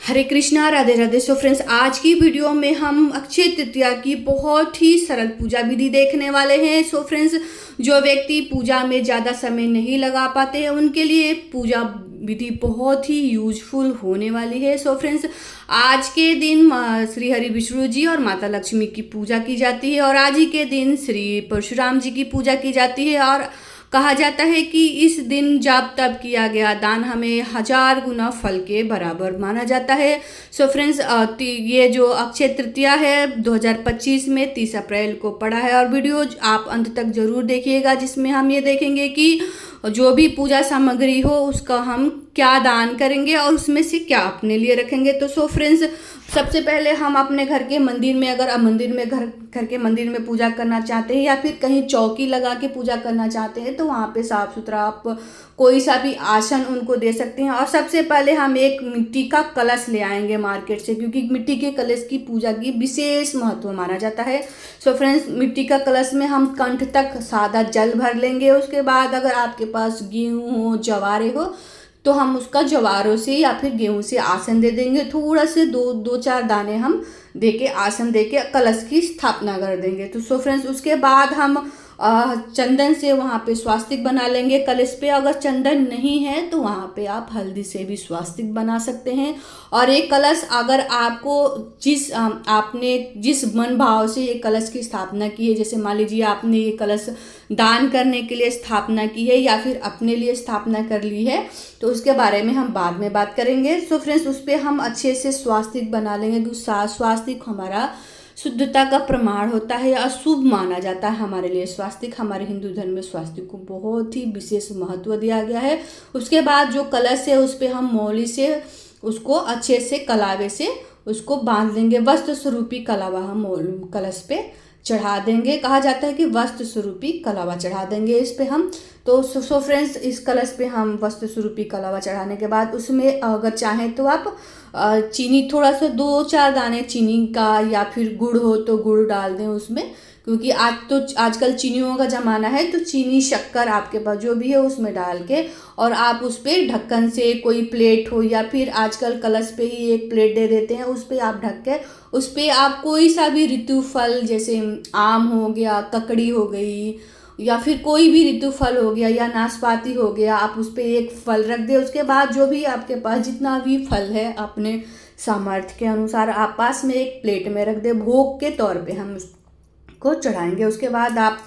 हरे Krishna, Radhe Radhe. So friends, आज की video में हम अक्षय तृतीया की बहुत ही सरल पूजा विधि देखने वाले हैं। सो फ्रेंड्स, जो व्यक्ति पूजा में ज़्यादा समय नहीं लगा पाते हैं उनके लिए पूजा विधि बहुत ही यूजफुल होने वाली है। सो फ्रेंड्स, आज के दिन श्री हरि विष्णु जी और माता लक्ष्मी की पूजा की जाती है और आज ही के दिन श्री परशुराम जी की पूजा की जाती है। और कहा जाता है कि इस दिन जब तब किया गया दान हमें 1000 गुना फल के बराबर माना जाता है। सो फ्रेंड्स, ये जो अक्षय तृतीया है 2025 में 30 अप्रैल को पड़ा है और वीडियो आप अंत तक जरूर देखिएगा, जिसमें हम ये देखेंगे कि जो भी पूजा सामग्री हो उसका हम क्या दान करेंगे और उसमें से क्या अपने लिए रखेंगे। तो सो फ्रेंड्स, सबसे पहले हम अपने घर के मंदिर में, अगर आप मंदिर में घर के मंदिर में पूजा करना चाहते हैं या फिर कहीं चौकी लगा के पूजा करना चाहते हैं तो वहाँ पे साफ सुथरा आप कोई सा भी आसन उनको दे सकते हैं। और सबसे पहले हम एक मिट्टी का कलश ले आएंगे मार्केट से, क्योंकि मिट्टी के कलश की पूजा की विशेष महत्व माना जाता है। सो फ्रेंड्स, मिट्टी का कलश में हम कंठ तक सादा जल भर लेंगे। उसके बाद अगर आपके पास गेहूँ हो, जवारे हो तो हम उसका जवारों से या फिर गेहूं से आसन दे देंगे। थोड़ा से दो चार दाने हम देके आसन देके कलश की स्थापना कर देंगे। तो सो फ्रेंड्स, उसके बाद हम चंदन से वहाँ पे स्वास्तिक बना लेंगे कलश पे। अगर चंदन नहीं है तो वहाँ पे आप हल्दी से भी स्वास्तिक बना सकते हैं। और एक कलश, अगर आपको आपने जिस मन भाव से ये कलश की स्थापना की है, जैसे मान लीजिए आपने ये कलश दान करने के लिए स्थापना की है या फिर अपने लिए स्थापना कर ली है, तो उसके बारे में हम बाद में बात करेंगे। सो फ्रेंड्स, उस पर हम अच्छे से स्वास्तिक बना लेंगे, क्योंकि स्वास्तिक हमारा शुद्धता का प्रमाण होता है, अशुभ माना जाता है हमारे लिए स्वास्तिक। हमारे हिंदू धर्म में स्वास्तिक को बहुत ही विशेष महत्व दिया गया है। उसके बाद जो कलश है उस पर हम मौली से उसको अच्छे से कलावे से उसको बांध देंगे। वस्त्र स्वरूपी कलावा हम कलश पे चढ़ा देंगे। कहा जाता है कि वस्त्र स्वरूपी कलावा चढ़ा देंगे इस पे हम। तो सो फ्रेंड्स, इस कलश पे हम वस्त्र स्वरूपी कलावा चढ़ाने के बाद उसमें अगर चाहें तो आप चीनी, थोड़ा सा 2-4 दाने चीनी का, या फिर गुड़ हो तो गुड़ डाल दें उसमें, क्योंकि आजकल चीनियों का ज़माना है। तो चीनी, शक्कर आपके पास जो भी है उसमें डाल के और आप उस पर ढक्कन से, कोई प्लेट हो या फिर आजकल कलश पे ही एक प्लेट दे देते हैं, उस पर आप ढक के उस पर आप कोई सा भी ऋतु फल, जैसे आम हो गया, ककड़ी हो गई, या फिर कोई भी ऋतु फल हो गया या नाशपाती हो गया, आप उस पर एक फल रख दे। उसके बाद जो भी आपके पास जितना भी फल है अपने सामर्थ्य के अनुसार आप पास में एक प्लेट में रख दे। भोग के तौर पे हम उसको चढ़ाएंगे। उसके बाद आप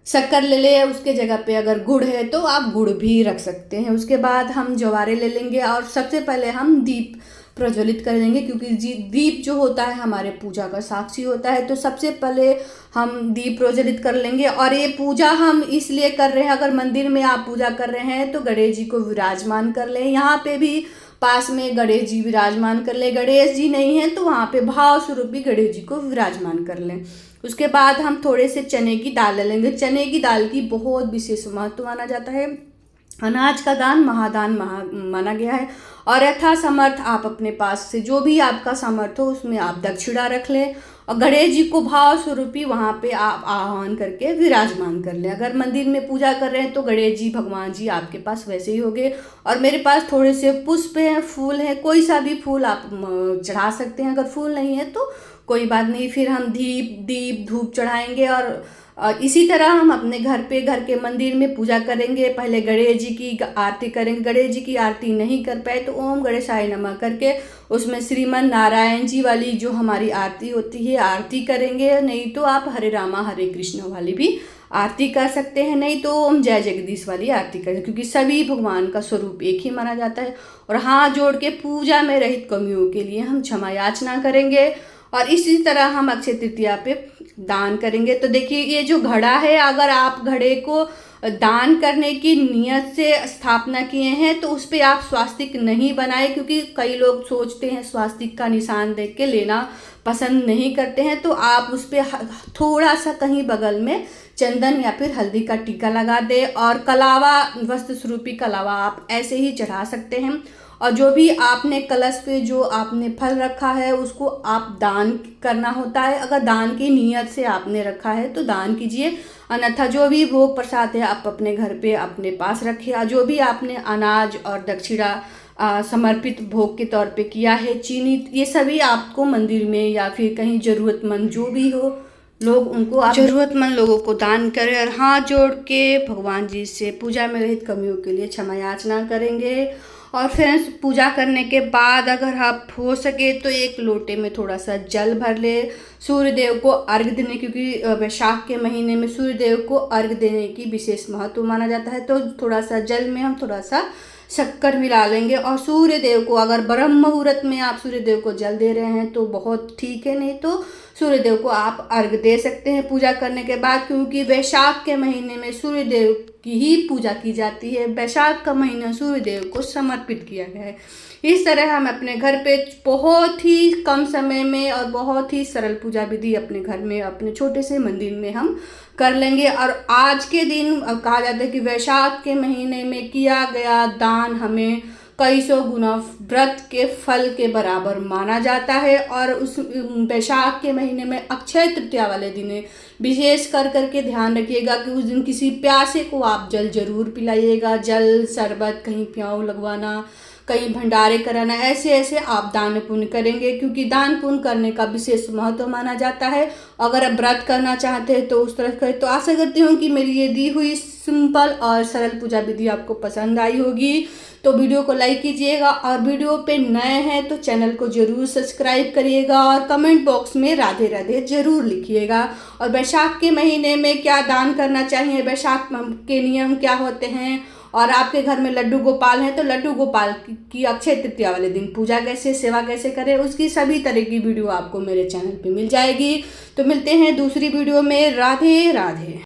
शक्कर ले ले, उसके जगह पे अगर गुड़ है तो आप गुड़ भी रख सकते हैं। उसके बाद हम जवारे ले लेंगे और सबसे पहले हम दीप प्रज्वलित कर देंगे, क्योंकि दीप जो होता है हमारे पूजा का साक्षी होता है। तो सबसे पहले हम दीप प्रज्वलित कर लेंगे। और ये पूजा हम इसलिए कर रहे हैं, अगर मंदिर में आप पूजा कर रहे हैं तो गणेश जी को विराजमान कर लें। यहाँ पे भी पास में गणेश जी विराजमान कर ले। गणेश जी नहीं है तो वहाँ पे भाव स्वरूपी गणेश जी को विराजमान कर लें। उसके बाद हम थोड़े से चने की दाल ले लेंगे। चने की दाल की बहुत विशेष महत्व माना जाता है। अनाज का दान महादान माना गया है। और यथा समर्थ आप अपने पास से जो भी आपका सामर्थ्य हो उसमें आप दक्षिणा रख लें और गणेश जी को भाव स्वरूपी वहाँ पे आप आह्वान करके विराजमान कर लें। अगर मंदिर में पूजा कर रहे हैं तो गणेश जी, भगवान जी आपके पास वैसे ही होंगे। और मेरे पास थोड़े से पुष्प हैं, फूल हैं, कोई सा भी फूल आप चढ़ा सकते हैं। अगर फूल नहीं है तो कोई बात नहीं, फिर हम दीप धूप चढ़ाएंगे। और इसी तरह हम अपने घर के मंदिर में पूजा करेंगे। पहले गणेश जी की आरती करेंगे। गणेश जी की आरती नहीं कर पाए तो ओम गणेशाय नमः करके उसमें श्रीमन नारायण जी वाली जो हमारी आरती होती है आरती करेंगे। नहीं तो आप हरे रामा हरे कृष्ण वाली भी आरती कर सकते हैं, नहीं तो ओम जय जगदीश वाली आरती करें, क्योंकि सभी भगवान का स्वरूप एक ही माना जाता है। और हाथ जोड़ के पूजा में रहित कमियों के लिए हम क्षमा याचना करेंगे। और इसी तरह हम अक्षय तृतीया पे दान करेंगे। तो देखिए, ये जो घड़ा है, अगर आप घड़े को दान करने की नियत से स्थापना किए हैं तो उस पर आप स्वास्तिक नहीं बनाए, क्योंकि कई लोग सोचते हैं स्वास्तिक का निशान देख के लेना पसंद नहीं करते हैं। तो आप उस पर थोड़ा सा कहीं बगल में चंदन या फिर हल्दी का टीका लगा दे। और कलावा, वस्त्र स्वरूपी कलावा आप ऐसे ही चढ़ा सकते हैं। और जो भी आपने कलश पे जो आपने फल रखा है उसको आप दान करना होता है। अगर दान की नियत से आपने रखा है तो दान कीजिए, अन्यथा जो भी भोग प्रसाद है आप अपने घर पे अपने पास रखिए। जो भी आपने अनाज और दक्षिणा समर्पित भोग के तौर पे किया है। चीनी ये सभी आपको मंदिर में या फिर कहीं ज़रूरतमंद जो भी हो लोग, उनको आप ज़रूरतमंद लोगों को दान करें और हाथ जोड़ के भगवान जी से पूजा में रहित कमियों के लिए क्षमा याचना करेंगे। और फ्रेंड्स, पूजा करने के बाद अगर आप हो सके तो एक लोटे में थोड़ा सा जल भर ले, सूर्य देव को अर्घ देने, क्योंकि वैशाख के महीने में सूर्य देव को अर्घ देने की विशेष महत्व माना जाता है। तो थोड़ा सा जल में हम थोड़ा सा शक्कर मिला लेंगे और सूर्य देव को, अगर ब्रह्म मुहूर्त में आप सूर्य देव को जल दे रहे हैं तो बहुत ठीक है, नहीं तो सूर्य देव को आप अर्घ दे सकते हैं पूजा करने के बाद, क्योंकि वैशाख के महीने में सूर्य देव की ही पूजा की जाती है। वैशाख का महीना सूर्य देव को समर्पित किया गया है। इस तरह हम अपने घर पे बहुत ही कम समय में और बहुत ही सरल पूजा विधि अपने घर में, अपने छोटे से मंदिर में हम कर लेंगे। और आज के दिन कहा जाता है कि वैशाख के महीने में किया गया दान हमें कई सौ गुना व्रत के फल के बराबर माना जाता है। और उस वैशाख के महीने में अक्षय तृतीया वाले दिन विशेष कर करके ध्यान रखिएगा कि उस दिन किसी प्यासे को आप जल जरूर पिलाइएगा। जल, शरबत, कहीं प्याऊ लगवाना, कहीं भंडारे कराना, ऐसे ऐसे आप दान पुण्य करेंगे, क्योंकि दान पुण्य करने का विशेष महत्व माना जाता है। अगर आप व्रत करना चाहते हैं तो उस तरह करें। तो आशा करती हूँ कि मेरी ये दी हुई सिंपल और सरल पूजा विधि आपको पसंद आई होगी। तो वीडियो को लाइक कीजिएगा और वीडियो पे नए हैं तो चैनल को जरूर सब्सक्राइब करिएगा और कमेंट बॉक्स में राधे राधे जरूर लिखिएगा। और वैशाख के महीने में क्या दान करना चाहिए, वैशाख के नियम क्या होते हैं, और आपके घर में लड्डू गोपाल हैं तो लड्डू गोपाल की अक्षय तृतीया वाले दिन पूजा कैसे, सेवा कैसे करें, उसकी सभी तरह की वीडियो आपको मेरे चैनल पे मिल जाएगी। तो मिलते हैं दूसरी वीडियो में। राधे राधे।